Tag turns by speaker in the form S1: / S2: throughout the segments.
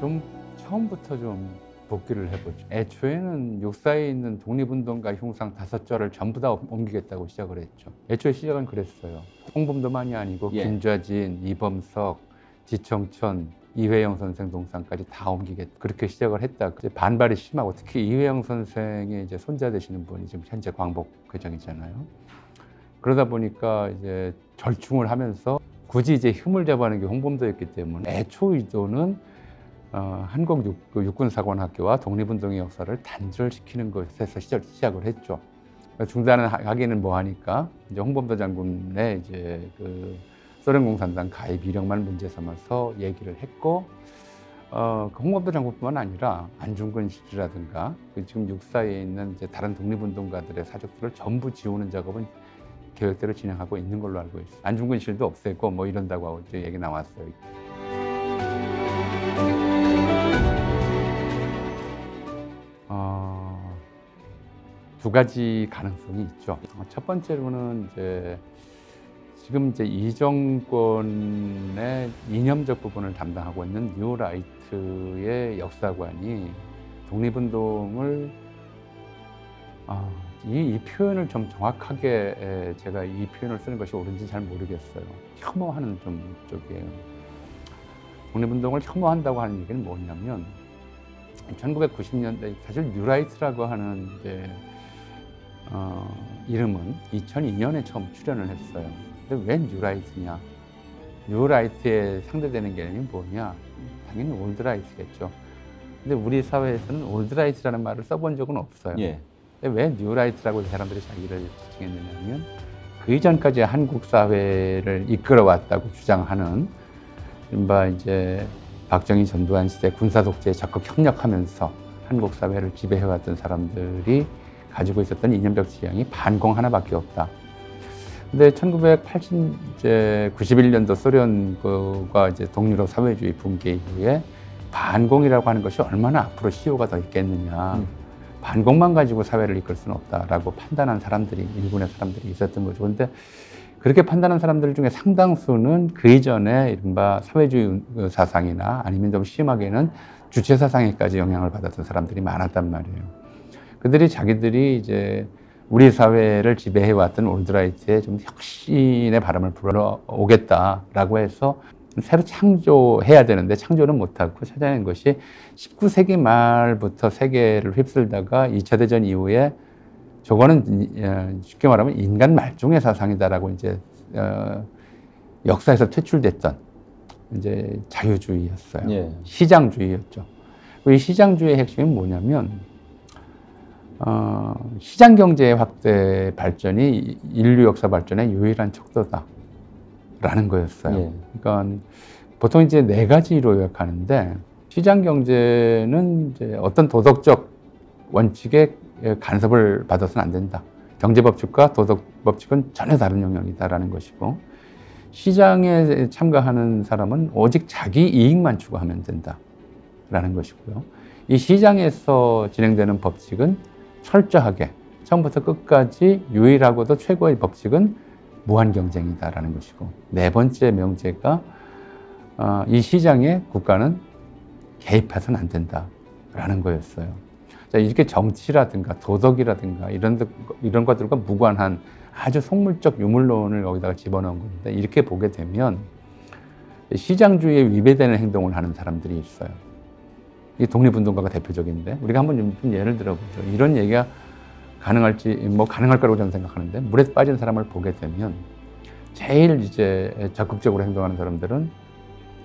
S1: 좀 처음부터 좀 복귀를 해보죠. 애초에는 육사에 있는 독립운동가 흉상 5절을 전부 다 옮기겠다고 시작을 했죠. 애초에 시작은 그랬어요. 홍범도만이 아니고
S2: 예.
S1: 김좌진, 이범석, 지청천, 이회영 선생 동상까지 다 옮기겠다. 그렇게 시작을 했다. 이제 반발이 심하고 특히 이회영 선생의 이제 손자 되시는 분이 지금 현재 광복회장이잖아요. 그러다 보니까 이제 절충을 하면서 굳이 이제 흠을 잡아하는 게 홍범도였기 때문에 애초 의도는 한국 육군사관학교와 독립운동의 역사를 단절시키는 것에서 시작을 했죠. 중단을 하기는 뭐 하니까 이제 홍범도 장군의 이제 그 소련 공산당 가입 이력만 문제 삼아서 얘기를 했고, 그 홍범도 장군뿐만 아니라 안중근 씨라든가 지금 육사에 있는 이제 다른 독립운동가들의 사적들을 전부 지우는 작업은 계획대로 진행하고 있는 걸로 알고 있어요. 안중근 씨도 없애고 뭐 이런다고 하고 이제 얘기 나왔어요. 두 가지 가능성이 있죠. 첫 번째로는 이제 지금 이제 이 정권의 이념적 부분을 담당하고 있는 뉴라이트의 역사관이 독립운동을 이 표현을 좀 정확하게 제가 이 표현을 쓰는 것이 옳은지 잘 모르겠어요. 혐오하는 좀 쪽이에요. 독립운동을 혐오한다고 하는 얘기는 뭐냐면 1990년대 사실 뉴라이트라고 하는 이제 이름은 2002년에 처음 출연을 했어요. 근데 왜 뉴라이트냐? 뉴라이트에 상대되는 개념이 뭐냐? 당연히 올드라이트겠죠. 근데 우리 사회에서는 올드라이트라는 말을 써본 적은 없어요.
S2: 예.
S1: 근데 왜 뉴라이트라고 사람들이 자기를 지칭했느냐면 그 이전까지 한국 사회를 이끌어왔다고 주장하는 이른바 이제 박정희 전두환 시대 군사 독재에 적극 협력하면서 한국 사회를 지배해왔던 사람들이 가지고 있었던 이념적 지향이 반공 하나밖에 없다. 근데 1991년도 소련과 이제 동유럽 사회주의 붕괴 이후에 반공이라고 하는 것이 얼마나 앞으로 시효가 더 있겠느냐. 반공만 가지고 사회를 이끌 수는 없다라고 판단한 사람들이, 일본의 사람들이 있었던 거죠. 근데 그렇게 판단한 사람들 중에 상당수는 그 이전에 이른바 사회주의 사상이나 아니면 좀 심하게는 주체 사상에까지 영향을 받았던 사람들이 많았단 말이에요. 그들이 자기들이 이제 우리 사회를 지배해왔던 올드라이트에 좀 혁신의 바람을 불어오겠다라고 해서 새로 창조해야 되는데 창조는 못하고 찾아낸 것이 19세기 말부터 세계를 휩쓸다가 2차 대전 이후에 저거는 쉽게 말하면 인간 말종의 사상이다라고 이제 역사에서 퇴출됐던 이제 자유주의였어요.
S2: 예.
S1: 시장주의였죠. 이 시장주의의 핵심은 뭐냐면 시장 경제의 확대 발전이 인류 역사 발전의 유일한 척도다라는 거였어요.
S2: 예.
S1: 그러니까 보통 이제 4가지로 요약하는데 시장 경제는 이제 어떤 도덕적 원칙에 간섭을 받아서는 안 된다. 경제 법칙과 도덕 법칙은 전혀 다른 영역이다라는 것이고 시장에 참가하는 사람은 오직 자기 이익만 추구하면 된다라는 것이고요. 이 시장에서 진행되는 법칙은 철저하게 처음부터 끝까지 유일하고도 최고의 법칙은 무한 경쟁이다라는 것이고 4번째 명제가 이 시장에 국가는 개입해서는 안 된다라는 거였어요. 자, 이렇게 정치라든가 도덕이라든가 이런 것들과 무관한 아주 속물적 유물론을 여기다가 집어넣은 건데 이렇게 보게 되면 시장주의에 위배되는 행동을 하는 사람들이 있어요. 이 독립운동가가 대표적인데 우리가 한번 좀 예를 들어보죠. 이런 얘기가 가능할지 뭐 가능할 거라고 저는 생각하는데 물에 빠진 사람을 보게 되면 제일 이제 적극적으로 행동하는 사람들은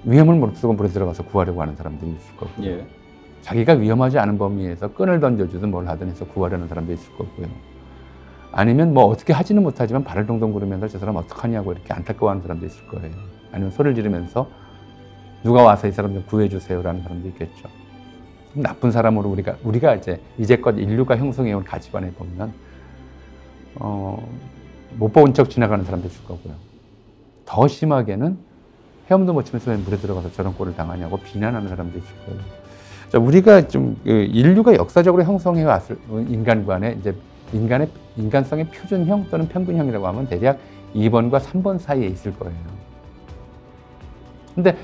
S1: 위험을 무릅쓰고 물에 들어가서 구하려고 하는 사람들이 있을 거고요.
S2: 예.
S1: 자기가 위험하지 않은 범위에서 끈을 던져주든 뭘 하든 해서 구하려는 사람도 있을 거고요. 아니면 뭐 어떻게 하지는 못하지만 발을 동동 구르면서 저 사람 어떡하냐고 이렇게 안타까워하는 사람도 있을 거예요. 아니면 소리를 지르면서 누가 와서 이 사람 좀 구해주세요라는 사람도 있겠죠. 나쁜 사람으로 우리가 이제껏 인류가 형성해온 가치관에 보면 못 본 척 지나가는 사람도 있을 거고요. 더 심하게는 헤엄도 못 치면서 왜 물에 들어가서 저런 꼴을 당하냐고 비난하는 사람도 있을 거예요. 자, 우리가 좀 인류가 역사적으로 형성해 왔을 인간관의 이제 인간성의 표준형 또는 평균형이라고 하면 대략 2번과 3번 사이에 있을 거예요. 근데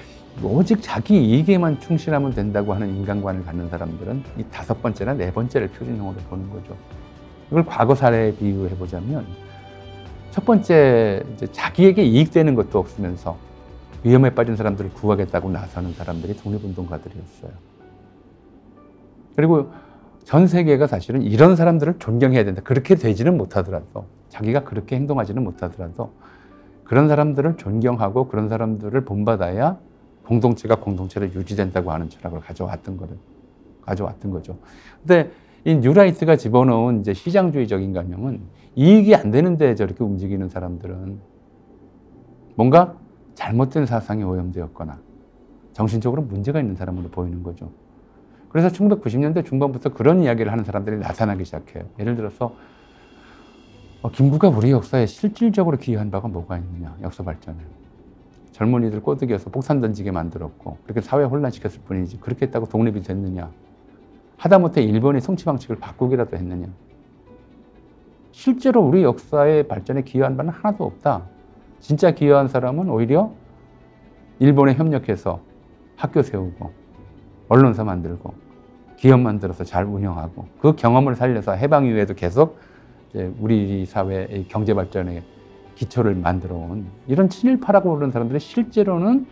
S1: 오직 자기 이익에만 충실하면 된다고 하는 인간관을 갖는 사람들은 이 5번째나 4번째를 표준형으로 보는 거죠. 이걸 과거 사례에 비유해 보자면 첫 번째, 이제 자기에게 이익되는 것도 없으면서 위험에 빠진 사람들을 구하겠다고 나서는 사람들이 독립운동가들이었어요. 그리고 전 세계가 사실은 이런 사람들을 존경해야 된다. 그렇게 되지는 못하더라도, 자기가 그렇게 행동하지는 못하더라도 그런 사람들을 존경하고 그런 사람들을 본받아야 공동체가 공동체로 유지된다고 하는 철학을 가져왔던 거죠. 근데 이 뉴라이트가 집어넣은 이제 시장주의적 인간형은 이익이 안 되는데 저렇게 움직이는 사람들은 뭔가 잘못된 사상에 오염되었거나 정신적으로 문제가 있는 사람으로 보이는 거죠. 그래서 1990년대 중반부터 그런 이야기를 하는 사람들이 나타나기 시작해요. 예를 들어서 김구가 우리 역사에 실질적으로 기여한 바가 뭐가 있느냐, 역사 발전에. 젊은이들 꼬드겨서 폭탄 던지게 만들었고 그렇게 사회 혼란시켰을 뿐이지 그렇게 했다고 독립이 됐느냐. 하다못해 일본의 통치 방식을 바꾸기라도 했느냐. 실제로 우리 역사의 발전에 기여한 바는 하나도 없다. 진짜 기여한 사람은 오히려 일본에 협력해서 학교 세우고 언론사 만들고 기업 만들어서 잘 운영하고 그 경험을 살려서 해방 이후에도 계속 이제 우리 사회의 경제 발전에 기초를 만들어 온 이런 친일파라고 부르는 사람들이 실제로는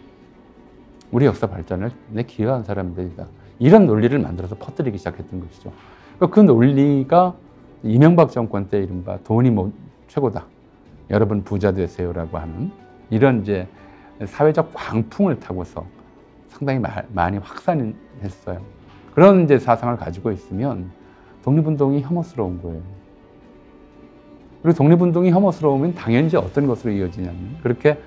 S1: 우리 역사 발전에 기여한 사람들이다. 이런 논리를 만들어서 퍼뜨리기 시작했던 것이죠. 그 논리가 이명박 정권 때 이른바 돈이 최고다. 여러분 부자 되세요라고 하는 이런 이제 사회적 광풍을 타고서 상당히 많이 확산했어요. 그런 이제 사상을 가지고 있으면 독립운동이 혐오스러운 거예요. 그리고 독립운동이 혐오스러우면 당연히 이제 어떤 것으로 이어지냐면 그렇게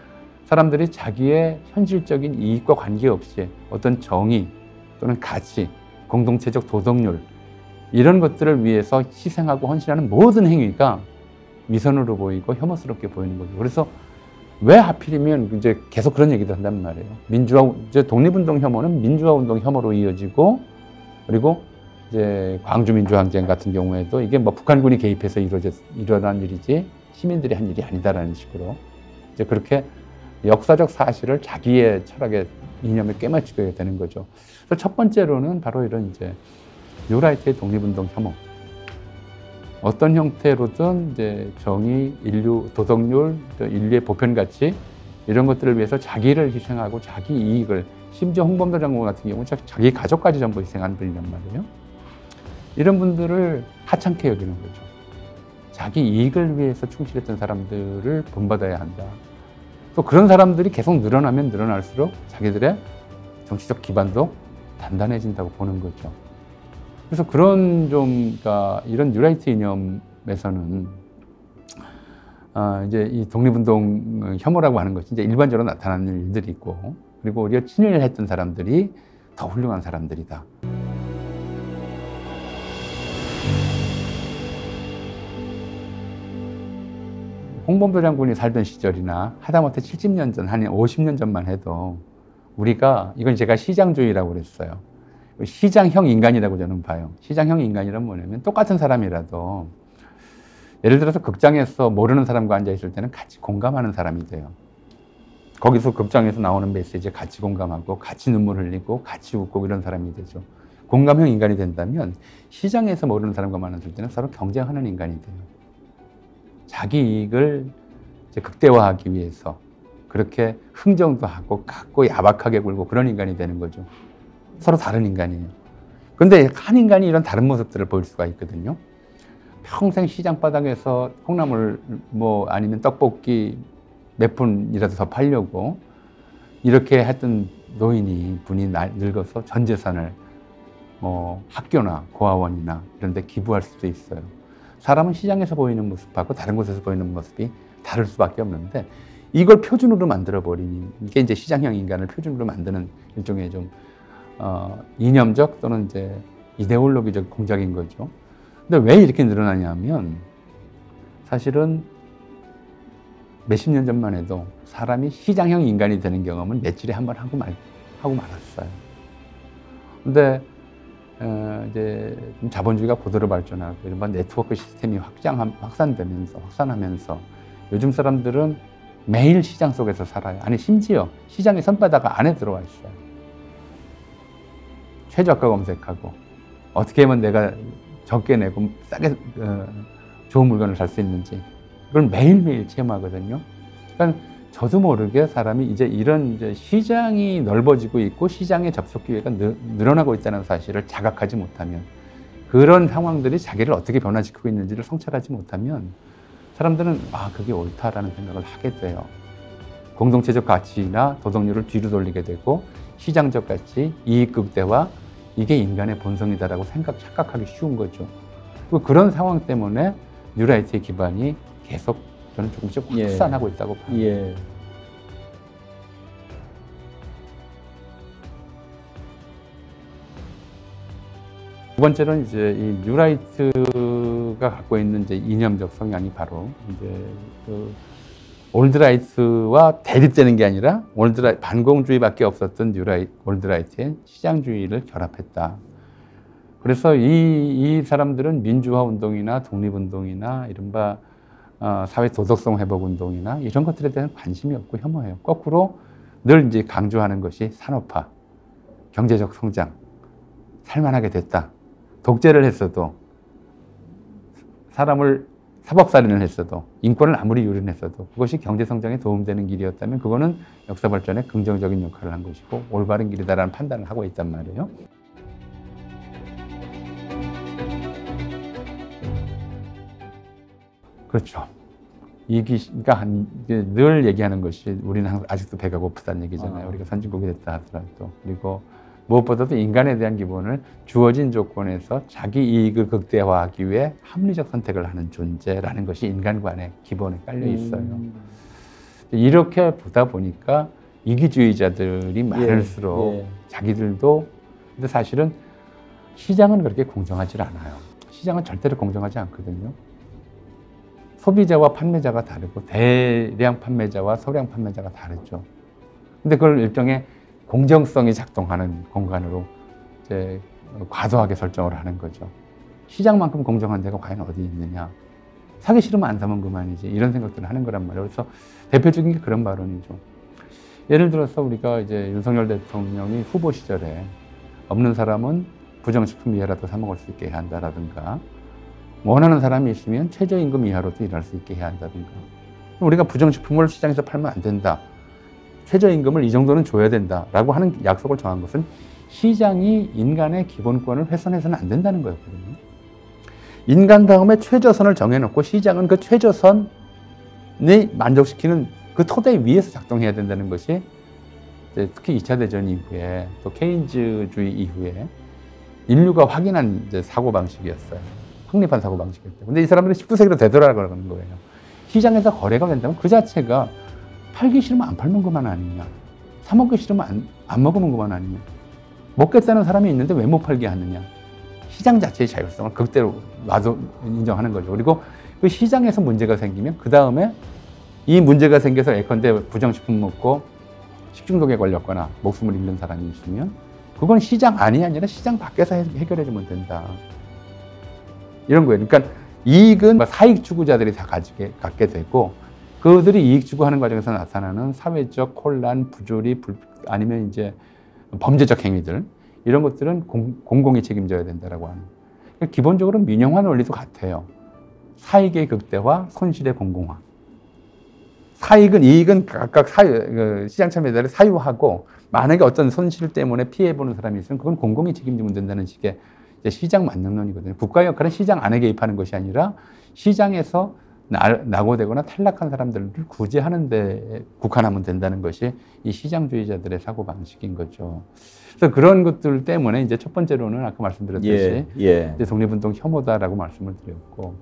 S1: 사람들이 자기의 현실적인 이익과 관계없이 어떤 정의 또는 가치, 공동체적 도덕률 이런 것들을 위해서 희생하고 헌신하는 모든 행위가 위선으로 보이고 혐오스럽게 보이는 거죠. 그래서 왜 하필이면 이제 계속 그런 얘기도 한단 말이에요. 이제 독립운동 혐오는 민주화운동 혐오로 이어지고 그리고 이제 광주민주항쟁 같은 경우에도 이게 뭐 북한군이 개입해서 일어난 일이지 시민들이 한 일이 아니다라는 식으로 이제 그렇게 역사적 사실을 자기의 철학의 이념에 꿰맞추게 되는 거죠. 그래서 첫 번째로는 바로 이런 이제 뉴라이트의 독립운동 혐오. 어떤 형태로든 이제 정의, 인류, 도덕률, 인류의 보편 가치 이런 것들을 위해서 자기를 희생하고 자기 이익을 심지어 홍범도 장군 같은 경우는 자기 가족까지 전부 희생한 분이란 말이에요. 이런 분들을 하찮게 여기는 거죠. 자기 이익을 위해서 충실했던 사람들을 본받아야 한다. 또 그런 사람들이 계속 늘어나면 늘어날수록 자기들의 정치적 기반도 단단해진다고 보는 거죠. 그래서 그런 그러니까 이런 뉴라이트 이념에서는 이제 이 독립운동 혐오라고 하는 것이 이제 일반적으로 나타나는 일들이 있고, 그리고 오히려 친일을 했던 사람들이 더 훌륭한 사람들이다. 홍범도 장군이 살던 시절이나 하다못해 70년 전, 한 50년 전만 해도 우리가, 이건 제가 시장주의라고 그랬어요. 시장형 인간이라고 저는 봐요. 시장형 인간이란 뭐냐면 똑같은 사람이라도 예를 들어서 극장에서 모르는 사람과 앉아있을 때는 같이 공감하는 사람이 돼요. 거기서 극장에서 나오는 메시지에 같이 공감하고 같이 눈물 흘리고 같이 웃고 이런 사람이 되죠. 공감형 인간이 된다면 시장에서 모르는 사람과 만났을 때는 서로 경쟁하는 인간이 돼요. 자기 이익을 이제 극대화하기 위해서 그렇게 흥정도 하고 갖고 야박하게 굴고 그런 인간이 되는 거죠. 서로 다른 인간이에요. 그런데 한 인간이 이런 다른 모습들을 보일 수가 있거든요. 평생 시장 바닥에서 콩나물 아니면 떡볶이 몇 푼이라도 더 팔려고 이렇게 했던 분이 늙어서 전 재산을 학교나 고아원이나 이런 데 기부할 수도 있어요. 사람은 시장에서 보이는 모습하고 다른 곳에서 보이는 모습이 다를 수밖에 없는데 이걸 표준으로 만들어버리니 이게 이제 시장형 인간을 표준으로 만드는 일종의 좀 이념적 또는 이제 이데올로기적 공작인 거죠. 근데 왜 이렇게 늘어나냐면 사실은 몇십 년 전만 해도 사람이 시장형 인간이 되는 경험은 며칠에 한 번 하고 말았어요. 근데 이제 자본주의가 고도로 발전하고 이른바 네트워크 시스템이 확산하면서 요즘 사람들은 매일 시장 속에서 살아요. 아니 심지어 시장의 손바닥 안에 들어와 있어요. 최저가 검색하고 어떻게 하면 내가 적게 내고 싸게 좋은 물건을 살 수 있는지 그걸 매일매일 체험하거든요. 그러니까 저도 모르게 사람이 이제 이런 이제 시장이 넓어지고 있고 시장의 접속 기회가 늘어나고 있다는 사실을 자각하지 못하면 그런 상황들이 자기를 어떻게 변화시키고 있는지를 성찰하지 못하면 사람들은 아 그게 옳다라는 생각을 하게 돼요. 공동체적 가치나 도덕률을 뒤로 돌리게 되고 시장적 가치, 이익 극대화 이게 인간의 본성이다라고 착각하기 쉬운 거죠. 그리고 그런 상황 때문에 뉴라이트의 기반이 계속 저는 조금씩 확산하고 있다고 봐요.
S2: 예.
S1: 두 번째로는 이제 이 뉴라이트가 갖고 있는 이제 이념적 성향이 바로 이제 그 올드라이트와 대립되는 게 아니라 반공주의밖에 없었던 올드라이트의 시장주의를 결합했다. 그래서 이 사람들은 민주화 운동이나 독립운동이나 이른바 사회 도덕성 회복 운동이나 이런 것들에 대한 관심이 없고 혐오해요. 거꾸로 늘 이제 강조하는 것이 산업화, 경제적 성장, 살만하게 됐다. 독재를 했어도 사람을 사법살인을 했어도 인권을 아무리 유린했어도 그것이 경제성장에 도움되는 길이었다면 그거는 역사 발전에 긍정적인 역할을 한 것이고 올바른 길이다라는 판단을 하고 있단 말이에요. 그렇죠. 그러니까 늘 얘기하는 것이 우리는 아직도 배가 고프다는 얘기잖아요. 우리가 선진국이 됐다 하더라도. 그리고 무엇보다도 인간에 대한 기본을 주어진 조건에서 자기 이익을 극대화하기 위해 합리적 선택을 하는 존재라는 것이 인간관의 기본에 깔려 있어요. 이렇게 보다 보니까 이기주의자들이 많을수록 자기들도 근데 사실은 시장은 그렇게 공정하지 않아요. 시장은 절대로 공정하지 않거든요. 소비자와 판매자가 다르고 대량 판매자와 소량 판매자가 다르죠. 근데 그걸 일종의 공정성이 작동하는 공간으로 이제 과도하게 설정을 하는 거죠. 시장만큼 공정한 데가 과연 어디 있느냐. 사기 싫으면 안 사면 그만이지. 이런 생각들을 하는 거란 말이에요. 그래서 대표적인 게 그런 발언이죠. 예를 들어서 우리가 이제 윤석열 대통령이 후보 시절에 없는 사람은 부정식품 이하라도 사 먹을 수 있게 해야 한다라든가 원하는 사람이 있으면 최저임금 이하로도 일할 수 있게 해야 한다든가 우리가 부정식품을 시장에서 팔면 안 된다. 최저임금을 이 정도는 줘야 된다라고 하는 약속을 정한 것은 시장이 인간의 기본권을 훼손해서는 안 된다는 거였거든요. 인간 다음에 최저선을 정해놓고 시장은 그 최저선을 만족시키는 그 토대 위에서 작동해야 된다는 것이 특히 2차 대전 이후에 또 케인즈주의 이후에 인류가 확인한 이제 사고방식이었어요. 확립한 사고방식이었죠. 근데 이 사람들은 19세기로 되돌아가는 거예요. 시장에서 거래가 된다면 그 자체가 팔기 싫으면 안 팔는 것만 아니냐. 사 먹기 싫으면 안 먹으면 그만 아니냐. 먹겠다는 사람이 있는데 왜 못 팔게 하느냐. 시장 자체의 자율성을 극대로 놔도 인정하는 거죠. 그리고 그 시장에서 문제가 생기면 그 다음에 이 문제가 생겨서 예컨대 부정식품 먹고 식중독에 걸렸거나 목숨을 잃는 사람이 있으면 그건 시장 안이 아니라 시장 밖에서 해결해주면 된다. 이런 거예요. 그러니까 이익은 사익 추구자들이 다 갖게 되고 그들이 이익 추구하는 과정에서 나타나는 사회적 혼란, 부조리, 아니면 이제 범죄적 행위들 이런 것들은 공공이 책임져야 된다라고 하는. 그러니까 기본적으로 민영화 논리도 같아요. 사익의 극대화, 손실의 공공화. 이익은 각각 시장 참여자들이 사유하고 만약에 어떤 손실 때문에 피해보는 사람이 있으면 그건 공공이 책임지면 된다는 식의 시장 만능론이거든요. 국가의 역할은 시장 안에 개입하는 것이 아니라 시장에서 낙오되거나 탈락한 사람들을 구제하는 데 국한하면 된다는 것이 이 시장주의자들의 사고방식인 거죠. 그래서 그런 것들 때문에 이제 첫 번째로는 아까 말씀드렸듯이 이제 독립운동 혐오다라고 말씀을 드렸고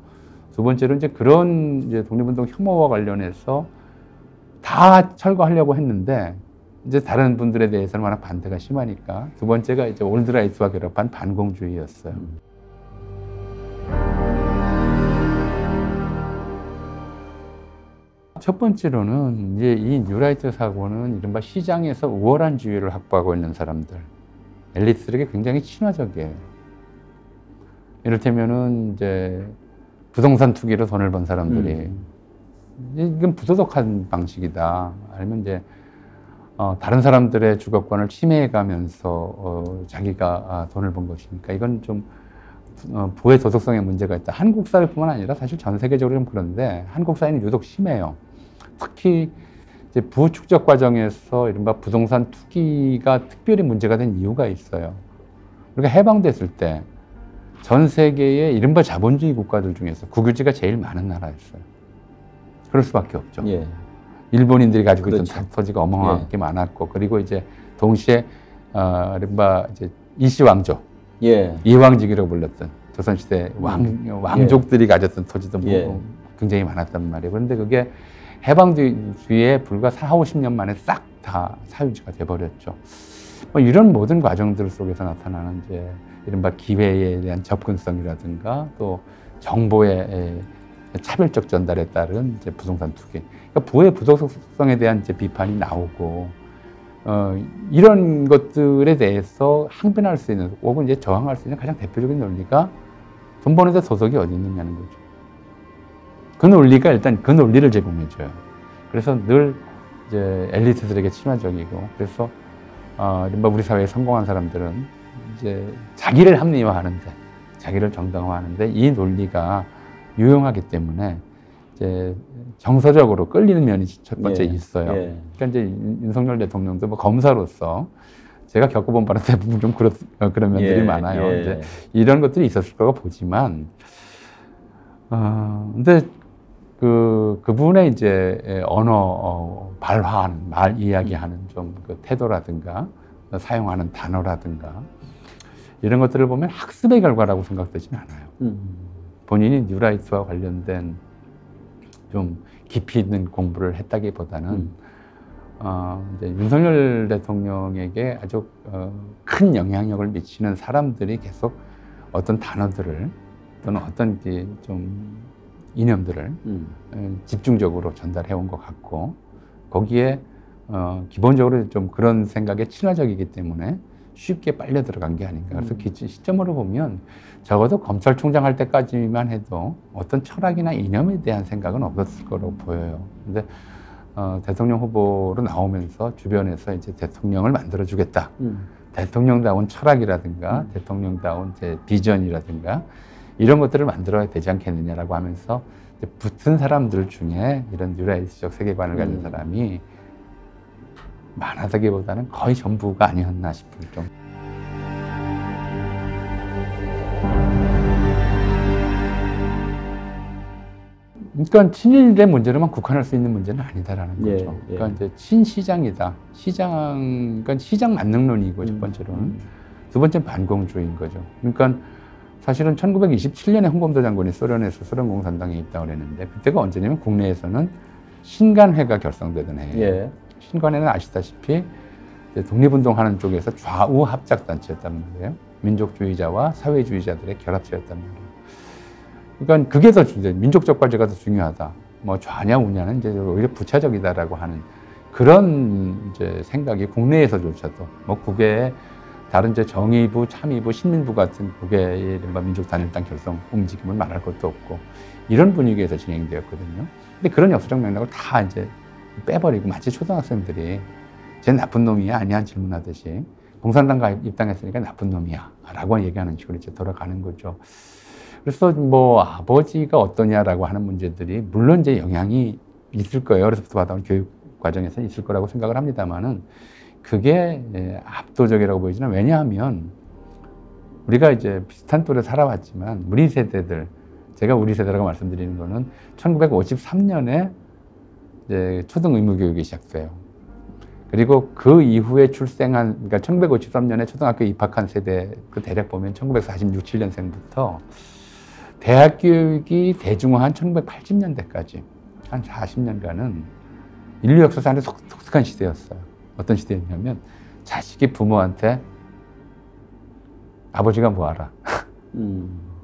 S1: 두 번째로 이제 그런 이제 독립운동 혐오와 관련해서 다 철거하려고 했는데 이제 다른 분들에 대해서는 워낙 반대가 심하니까 두 번째가 이제 올드라이트와 결합한 반공주의였어요. 첫 번째로는 이제 이 뉴라이트 사고는 이른바 시장에서 우월한 지위를 확보하고 있는 사람들, 엘리트들에게 굉장히 친화적이에요. 이를테면은 이제 부동산 투기로 돈을 번 사람들이 이건 부도덕한 방식이다. 아니면 이제 다른 사람들의 주거권을 침해해가면서 자기가 돈을 번 것이니까 이건 좀 부의 도덕성에 문제가 있다. 한국 사회뿐만 아니라 사실 전 세계적으로 좀 그런데 한국 사회는 유독 심해요. 특히 이제 부호 축적 과정에서 이른바 부동산 투기가 특별히 문제가 된 이유가 있어요. 우리가 해방됐을 때 전 세계의 이른바 자본주의 국가들 중에서 국유지가 제일 많은 나라였어요. 그럴 수밖에 없죠. 예. 일본인들이 가지고 있던 그렇죠. 토지가 어마어마하게 예. 많았고, 그리고 이제 동시에 이른바 이제 이시왕조, 예. 이왕직이라고 불렸던 조선시대 왕족들이 예. 가졌던 토지도 예. 굉장히 많았단 말이에요. 그런데 그게 해방 뒤에 불과 40-50년 만에 싹 다 사유지가 돼버렸죠. 뭐 이런 모든 과정들 속에서 나타나는 이제 이른바 기회에 대한 접근성이라든가 또 정보의 차별적 전달에 따른 이제 부동산 투기. 그러니까 부의 부도덕성에 대한 이제 비판이 나오고, 이런 것들에 대해서 항변할 수 있는, 혹은 이제 저항할 수 있는 가장 대표적인 논리가 돈 버는 데 도덕이 어디 있느냐는 거죠. 그 논리가 일단 그 논리를 제공해줘요. 그래서 늘 이제 엘리트들에게 친화적이고, 그래서 이른바 우리 사회에 성공한 사람들은 이제 자기를 합리화하는데, 자기를 정당화하는데 이 논리가 유용하기 때문에 이제 정서적으로 끌리는 면이 첫 번째 예, 있어요. 예. 그러니까 이제 윤석열 대통령도 뭐 검사로서 제가 겪어본 바는 대부분 좀 그런 면들이 예, 많아요. 예. 이제 이런 것들이 있었을 거가 보지만, 근데 그분의 이제 언어 발화하는, 말 이야기하는 좀 그 태도라든가 사용하는 단어라든가 이런 것들을 보면 학습의 결과라고 생각되지는 않아요. 본인이 뉴라이트와 관련된 좀 깊이 있는 공부를 했다기보다는 이제 윤석열 대통령에게 아주 큰 영향력을 미치는 사람들이 계속 어떤 단어들을 또는 어떤 좀 이념들을 집중적으로 전달해 온 것 같고, 거기에 기본적으로 좀 그런 생각에 친화적이기 때문에 쉽게 빨려 들어간 게 아닌가. 그래서 그 시점으로 보면 적어도 검찰총장 할 때까지만 해도 어떤 철학이나 이념에 대한 생각은 없었을 거라고 보여요. 근데 대통령 후보로 나오면서 주변에서 이제 대통령을 만들어주겠다. 대통령다운 철학이라든가 대통령다운 이제 비전이라든가 이런 것들을 만들어야 되지 않겠느냐라고 하면서 붙은 사람들 중에 이런 뉴라이트적 세계관을 가진 사람이 많아다기보다는 거의 전부가 아니었나 싶을 정도. 그러니까 친일의 문제로만 국한할 수 있는 문제는 아니다라는 거죠. 예, 예. 그러니까 이제 친시장이다. 그러니까 시장 만능론이고 첫 번째로는, 두 번째는 반공주의인 거죠. 그러니까 사실은 1927년에 홍범도 장군이 소련에서 소련공산당에 입당을 했는데, 그때가 언제냐면 국내에서는 신간회가 결성되던 해예요. 예. 신간회는 아시다시피 독립운동하는 쪽에서 좌우 합작단체였단 말이에요. 민족주의자와 사회주의자들의 결합체였단 말이에요. 그러니까 그게 더 민족적 과제가 더 중요하다. 뭐 좌냐 우냐는 이제 오히려 부차적이다라고 하는 그런 이제 생각이 국내에서조차도, 뭐 국외에 다른 이제 정의부, 참의부, 신민부 같은 국외의 민족 단일당 결성 움직임을 말할 것도 없고 이런 분위기에서 진행되었거든요. 근데 그런 역사적 맥락을 다 이제 빼버리고 마치 초등학생들이 쟤 나쁜 놈이야 아니야 질문하듯이 공산당 입당했으니까 나쁜 놈이야 라고 얘기하는 식으로 이제 돌아가는 거죠. 그래서 뭐 아버지가 어떠냐라고 하는 문제들이 물론 이제 영향이 있을 거예요. 어려서부터 받아온 교육 과정에서 있을 거라고 생각을 합니다만은 그게 압도적이라고 보이지는, 왜냐하면 우리가 이제 비슷한 또래 살아왔지만 우리 세대들, 제가 우리 세대라고 말씀드리는 거는 1953년에 이제 초등 의무 교육이 시작돼요. 그리고 그 이후에 출생한, 그러니까 1953년에 초등학교 입학한 세대, 그 대략 보면 1946, 7년생부터 대학 교육이 대중화한 1980년대까지 한 40년간은 인류 역사상 아주 독특한 시대였어요. 어떤 시대였냐면 자식이 부모한테 아버지가 뭐하라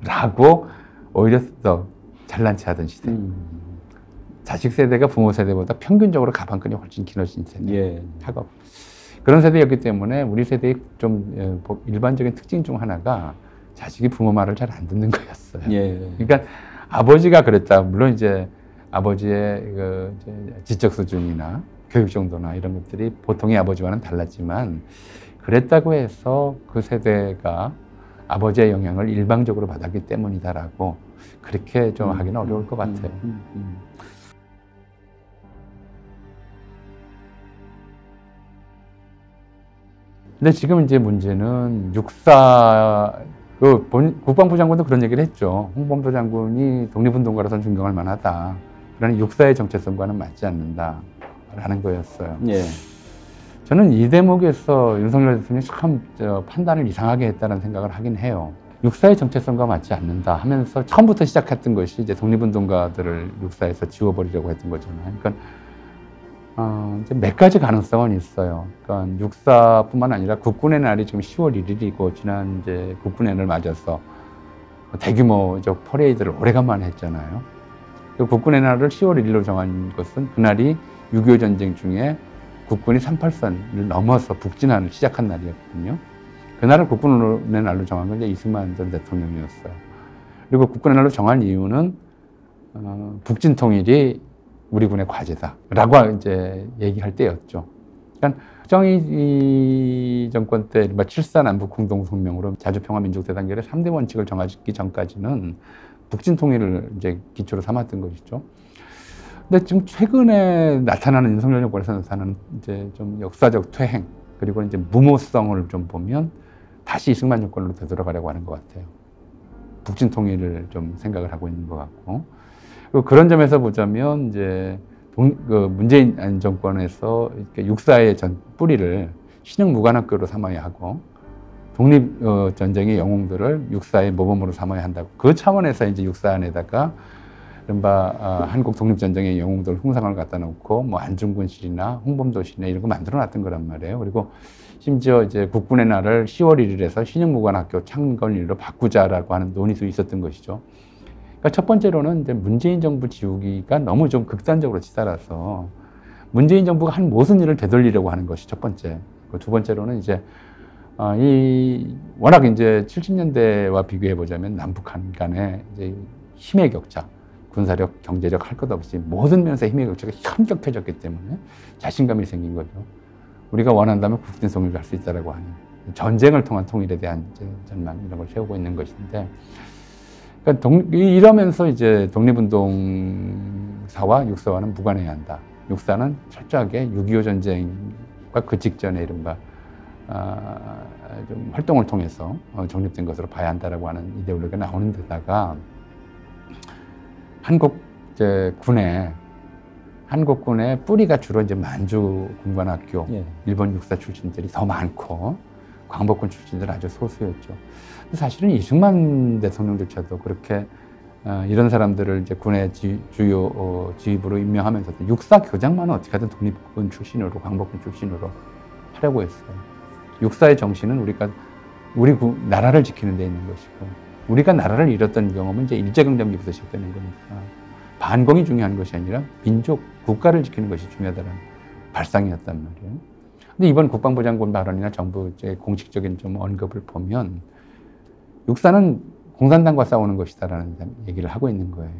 S1: 라고 오히려 더 잘난 체 하던 시대. 자식 세대가 부모 세대보다 평균적으로 가방끈이 훨씬 길어진 세대. 예. 학업. 그런 세대였기 때문에 우리 세대의 좀 일반적인 특징 중 하나가 자식이 부모 말을 잘 안 듣는 거였어요. 예. 그러니까 아버지가 그랬다. 물론 이제 아버지의 그 지적 수준이나 교육 정도나 이런 것들이 보통의 아버지와는 달랐지만 그랬다고 해서 그 세대가 아버지의 영향을 일방적으로 받았기 때문이다라고 그렇게 좀 하기는 어려울 것 같아요. 근데 지금 이제 문제는 국방부 장관도 그런 얘기를 했죠. 홍범도 장군이 독립운동가로서는 존경할 만하다. 그러나 육사의 정체성과는 맞지 않는다라는 거였어요.
S2: 예.
S1: 저는 이 대목에서 윤석열 대통령이 참 판단을 이상하게 했다는 생각을 하긴 해요. 육사의 정체성과 맞지 않는다 하면서 처음부터 시작했던 것이 이제 독립운동가들을 육사에서 지워버리려고 했던 거잖아요. 그러니까 이제 몇 가지 가능성은 있어요. 그러니까 육사뿐만 아니라 국군의 날이 지금 10월 1일이고 지난 이제 국군의 날을 맞아서 대규모적 퍼레이드를 오래간만에 했잖아요. 그 국군의 날을 10월 1일로 정한 것은 그날이 6.25 전쟁 중에 국군이 38선을 넘어서 북진하는 시작한 날이었거든요. 그날을 국군의 날로 정한 건 이제 이승만 전 대통령이었어요. 그리고 국군의 날로 정한 이유는 북진 통일이 우리 군의 과제다라고 이제 얘기할 때였죠. 그러니까 박정희 정권 때 7.4 남북 공동성명으로 자주평화민족대단결의 3대 원칙을 정하기 전까지는 북진 통일을 이제 기초로 삼았던 것이죠. 근데 지금 최근에 나타나는 윤석열 정권에서 나타나는 이제 좀 역사적 퇴행 그리고 이제 무모성을 좀 보면 다시 이승만 정권으로 되돌아가려고 하는 것 같아요. 북진 통일을 좀 생각을 하고 있는 것 같고. 그런 점에서 보자면 이제 문재인 정권에서 육사의 뿌리를 신흥 무관학교로 삼아야 하고 독립 전쟁의 영웅들을 육사의 모범으로 삼아야 한다고 그 차원에서 이제 육사 안에다가 이른바 한국 독립 전쟁의 영웅들 흉상을 갖다 놓고 뭐 안중근실이나 홍범도실이나 이런 거 만들어 놨던 거란 말이에요. 그리고 심지어 이제 국군의 날을 10월 1일에서 신흥 무관학교 창건일로 바꾸자라고 하는 논의도 있었던 것이죠. 그러니까 첫 번째로는 이제 문재인 정부 지우기가 너무 좀 극단적으로 치달아서 문재인 정부가 한 모든 일을 되돌리려고 하는 것이 첫 번째. 두 번째로는 이제 워낙 이제 70년대와 비교해 보자면 남북한 간의 이제 힘의 격차, 군사력, 경제력 할 것 없이 모든 면에서 힘의 격차가 현격해졌기 때문에 자신감이 생긴 거죠. 우리가 원한다면 국진 통일을 할 수 있다라고 하는 전쟁을 통한 통일에 대한 이제 전망 이런 걸 세우고 있는 것인데. 그러니까 이러면서 이제 독립운동사와 육사와는 무관해야 한다. 육사는 철저하게 6.25 전쟁과 그 직전에 이른바 좀 활동을 통해서 정립된 것으로 봐야 한다라고 하는 이데올로기가 나오는 데다가 한국군의 뿌리가 주로 이제 만주 군관학교, 예. 일본 육사 출신들이 더 많고 광복군 출신들 아주 소수였죠. 사실은 이승만 대통령조차도 그렇게 이런 사람들을 이제 군의 주요 지휘부로 임명하면서 육사 교장만은 어떻게든 독립군 출신으로 광복군 출신으로 하려고 했어요. 육사의 정신은 우리 나라를 지키는 데 있는 것이고 우리가 나라를 잃었던 경험은 이제 일제강점기부터 시작되는 거니까 반공이 중요한 것이 아니라 민족, 국가를 지키는 것이 중요하다는 발상이었단 말이에요. 근데 이번 국방부 장관 발언이나 정부 공식적인 좀 언급을 보면 육사는 공산당과 싸우는 것이다라는 얘기를 하고 있는 거예요.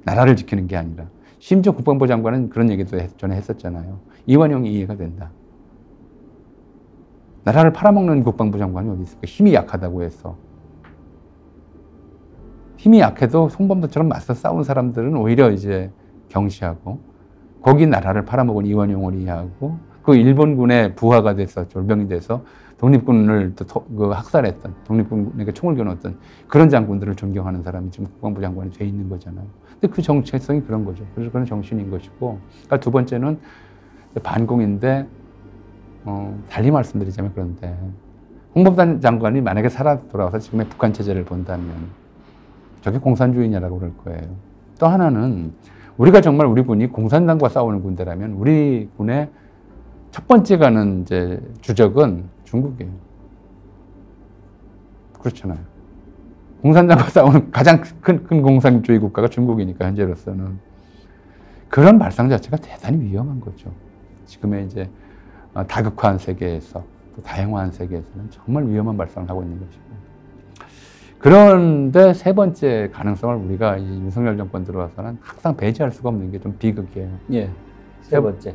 S1: 나라를 지키는 게 아니라. 심지어 국방부 장관은 그런 얘기도 전에 했었잖아요. 이완용이 이해가 된다. 나라를 팔아먹는 국방부 장관이 어디 있을까? 힘이 약하다고 해서. 힘이 약해도 송범도처럼 맞서 싸운 사람들은 오히려 이제 경시하고 거기 나라를 팔아먹은 이완용을 이해하고 그 일본군의 부하가 돼서 졸병이 돼서 독립군을 학살했던 독립군에게 총을 겨눴던 그런 장군들을 존경하는 사람이 지금 국방부 장관이 돼 있는 거잖아요. 근데 그 정체성이 그런 거죠. 그래서 그런 정신인 것이고. 그러니까 두 번째는 반공인데 달리 말씀드리자면 그런데 홍범도 장관이 만약에 살아 돌아와서 지금의 북한 체제를 본다면 저게 공산주의냐라고 그럴 거예요. 또 하나는 우리가 정말 우리 군이 공산당과 싸우는 군대라면 우리 군의 첫 번째 가는 이제 주적은 중국이에요. 그렇잖아요. 공산당과 싸우는 가장 큰 공산주의 국가가 중국이니까 현재로서는 그런 발상 자체가 대단히 위험한 거죠. 지금의 이제 다극화한 세계에서 또 다양화한 세계에서는 정말 위험한 발상을 하고 있는 것이고. 그런데 세 번째 가능성을 우리가 이 윤석열 정권 들어와서는 항상 배제할 수가 없는 게 좀 비극이에요.
S2: 예. 세 번째.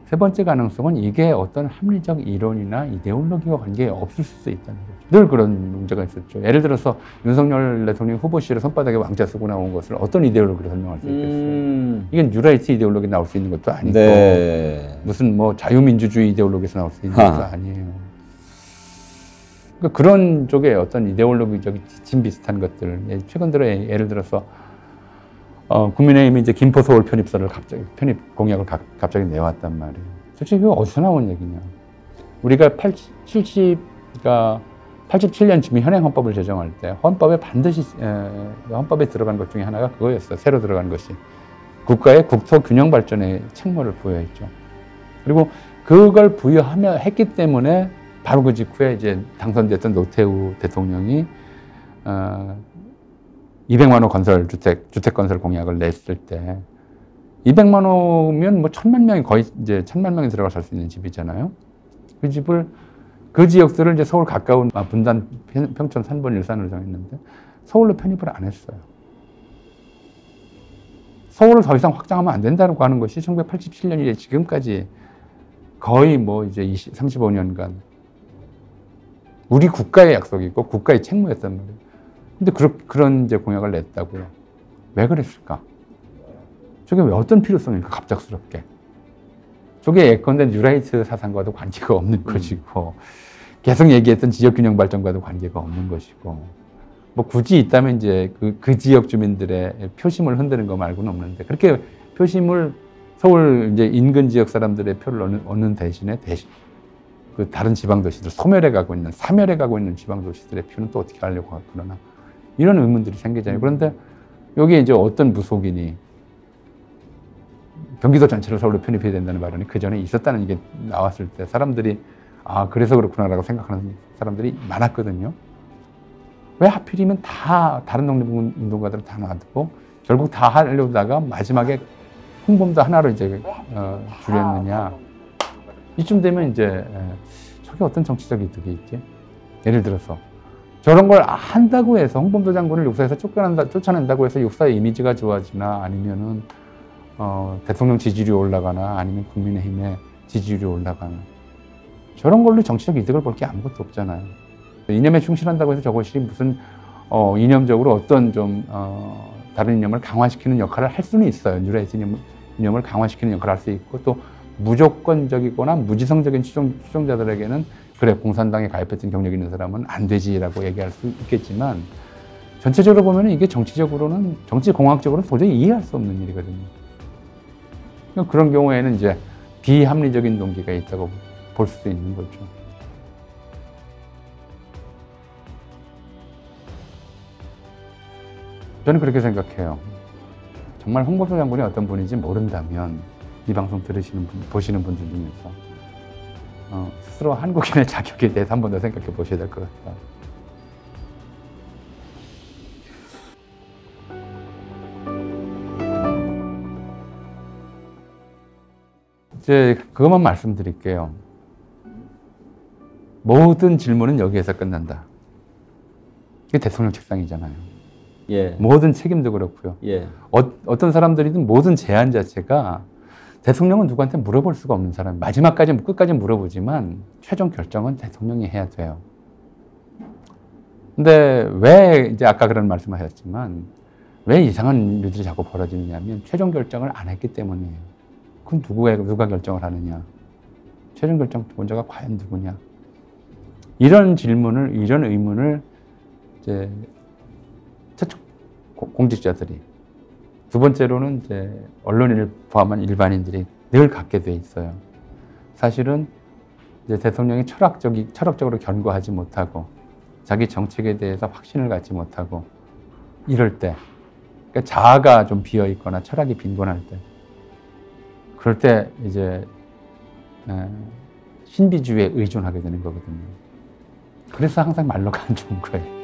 S1: 세 번째 가능성은 이게 어떤 합리적 이론이나 이데올로기와 관계가 없을 수도 있다는 거죠. 늘 그런 문제가 있었죠. 예를 들어서 윤석열 대통령이 후보실에 손바닥에 왕자 쓰고 나온 것을 어떤 이데올로기로 설명할 수 있겠어요? 이게 뉴라이트 이데올로기 나올 수 있는 것도 아니고
S2: 네.
S1: 무슨 뭐 자유민주주의 이데올로기에서 나올 수 있는 것도 아니에요. 그러니까 그런 쪽에 어떤 이데올로기적 지침 비슷한 것들, 최근 들어 예를 들어서 국민의힘이 이제 김포 서울 편입설을 갑자기 편입 공약을 갑자기 내왔단 말이에요. 솔직히 그거 어디서 나온 얘기냐? 우리가 87년쯤에 현행 헌법을 제정할 때 헌법에 반드시 헌법에 들어간 것 중에 하나가 그거였어. 새로 들어간 것이 국가의 국토 균형 발전의 책무를 부여했죠. 그리고 그걸 부여하며 했기 때문에 바로 그 직후에 이제 당선됐던 노태우 대통령이 200만 호 건설 주택 건설 공약을 냈을 때 200만 호면 뭐 1000만 명이 거의 이제 1000만 명이 들어가 살 수 있는 집이잖아요. 그 집을 그 지역들을 이제 서울 가까운 분당, 평촌, 산본, 일산으로 정했는데 서울로 편입을 안 했어요. 서울을 더 이상 확장하면 안 된다고 하는 것이 1987년 이래 지금까지 거의 뭐 이제 35년간 우리 국가의 약속이고 국가의 책무였단 말이에요. 근데 그런 이제 공약을 냈다고요. 왜 그랬을까? 저게 왜 어떤 필요성일까? 갑작스럽게. 저게 예컨대 뉴라이트 사상과도 관계가 없는 것이고 계속 얘기했던 지역균형 발전과도 관계가 없는 것이고 뭐 굳이 있다면 이제 그 지역 주민들의 표심을 흔드는 거 말고는 없는데 그렇게 표심을 서울 이제 인근 지역 사람들의 표를 얻는 대신에 그 다른 지방 도시들 사멸해 가고 있는 지방 도시들의 표는 또 어떻게 하려고 그러나 이런 의문들이 생기잖아요. 그런데 여기에 이제 어떤 무속인이 경기도 전체를 서울로 편입해야 된다는 발언이 그 전에 있었다는 게 나왔을 때 사람들이 그래서 그렇구나라고 생각하는 사람들이 많았거든요. 왜 하필이면 다 다른 독립운동가들을 다 놔두고 결국 다 하려다가 마지막에 홍범도 하나로 이제 줄였느냐. 이쯤 되면 이제 저게 어떤 정치적 이득이 있지? 예를 들어서 저런 걸 한다고 해서 홍범도 장군을 육사에서 쫓아낸다고 해서 육사의 이미지가 좋아지나 아니면은 대통령 지지율이 올라가나 아니면 국민의힘의 지지율이 올라가나 저런 걸로 정치적 이득을 볼 게 아무것도 없잖아요. 이념에 충실한다고 해서 저것이 무슨 이념적으로 어떤 좀 다른 이념을 강화시키는 역할을 할 수는 있어요. 뉴라이트 이념을 강화시키는 역할을 할 수 있고 또 무조건적이거나 무지성적인 추종자들에게는 그래 공산당에 가입했던 경력이 있는 사람은 안 되지라고 얘기할 수 있겠지만 전체적으로 보면 이게 정치적으로는 정치공학적으로는 도저히 이해할 수 없는 일이거든요. 그런 경우에는 이제 비합리적인 동기가 있다고 볼 수도 있는 거죠. 저는 그렇게 생각해요. 정말 홍범도 장군이 어떤 분인지 모른다면 이 방송 보시는 분들 중에서 스스로 한국인의 자격에 대해서 한 번 더 생각해 보셔야 될 것 같아요. 이제 그것만 말씀드릴게요. 모든 질문은 여기에서 끝난다. 이게 대통령 책상이잖아요.
S2: 예.
S1: 모든 책임도 그렇고요.
S2: 예.
S1: 어떤 사람들이든 모든 제안 자체가 대통령은 누구한테 물어볼 수가 없는 사람. 끝까지 물어보지만 최종 결정은 대통령이 해야 돼요. 근데 왜 이제 아까 그런 말씀을 하셨지만 왜 이상한 일들이 자꾸 벌어지느냐면 최종 결정을 안 했기 때문이에요. 그럼 누가 결정을 하느냐? 최종 결정 원자가 과연 누구냐? 이런 의문을 이제 첫 공직자들이 두 번째로는 이제 언론인을 포함한 일반인들이 늘 갖게 돼 있어요. 사실은 이제 대통령이 철학적으로 견고하지 못하고 자기 정책에 대해서 확신을 갖지 못하고 이럴 때, 그러니까 자아가 좀 비어 있거나 철학이 빈곤할 때, 그럴 때 이제 신비주의에 의존하게 되는 거거든요. 그래서 항상 말로가 안 좋은 거예요.